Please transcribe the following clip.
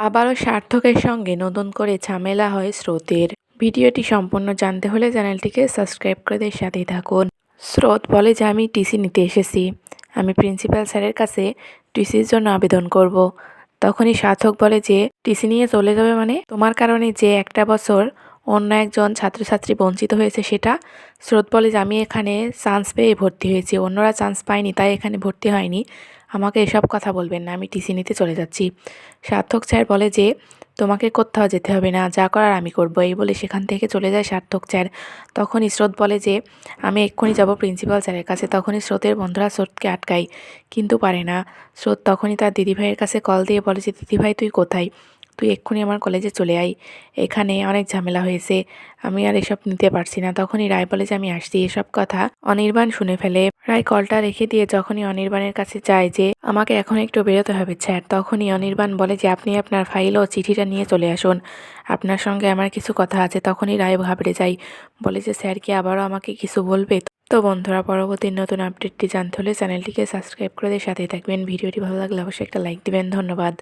আবারও সার্থকের সঙ্গে নতুন করে ঝামেলা হয় স্রোতের। ভিডিওটি সম্পূর্ণ জানতে হলে চ্যানেলটিকে সাবস্ক্রাইব করে দিয়ে সাথেই থাকুন। স্রোত বলে যে আমি টিসি নিতে এসেছি, আমি প্রিন্সিপাল স্যারের কাছে টিসির জন্য আবেদন করব। তখনই সার্থক বলে যে টিসি নিয়ে চলে যাবে মানে? তোমার কারণে যে একটা বছর অন্য একজন ছাত্রছাত্রী বঞ্চিত হয়েছে সেটা? স্রোত বলে যে আমি এখানে চান্স পেয়ে ভর্তি হয়েছি, অন্যরা চান্স পায়নি তাই এখানে ভর্তি হয়নি। আমাকে এসব কথা বলবেন না, আমি টিসি নিতে চলে যাচ্ছি। সার্থক স্যার বলে যে তোমাকে কোথাও যেতে হবে না, যা করার আমি করবো, এই বলে সেখান থেকে চলে যায় সার্থক স্যার। তখনই স্রোত বলে যে আমি এক্ষুনি যাব প্রিন্সিপাল স্যারের কাছে। তখনই স্রোতের বন্ধুরা স্রোতকে আটকায়, কিন্তু পারে না। স্রোত তখনই তার দিদিভাইয়ের কাছে কল দিয়ে বলে যে দিদিভাই তুই কোথায়, তুই এক্ষুনি আমার কলেজে চলে আয়, এখানে অনেক ঝামেলা হয়েছে, আমি আর এসব নিতে পারছি না। তখনই রায় বলে যে আমি আসছি। এসব কথা অনির্বাণ শুনে ফেলে। রায় কলটা রেখে দিয়ে যখনই অনির্বাণের কাছে যায় যে আমাকে এখন একটু বেরোতে হবে স্যার, তখনই অনির্বাণ বলে যে আপনি আপনার ফাইল ও চিঠিটা নিয়ে চলে আসুন, আপনার সঙ্গে আমার কিছু কথা আছে। তখনই রায় ঘাবড়ে যায়, বলে যে স্যার কি আবারও আমাকে কিছু বলবে? তো বন্ধুরা, পরবর্তী নতুন আপডেটটি জানতে হলে চ্যানেলটিকে সাবস্ক্রাইব করে দিয়ে সাথেই থাকবেন। ভিডিওটি ভালো লাগলে অবশ্যই একটা লাইক দিবেন। ধন্যবাদ।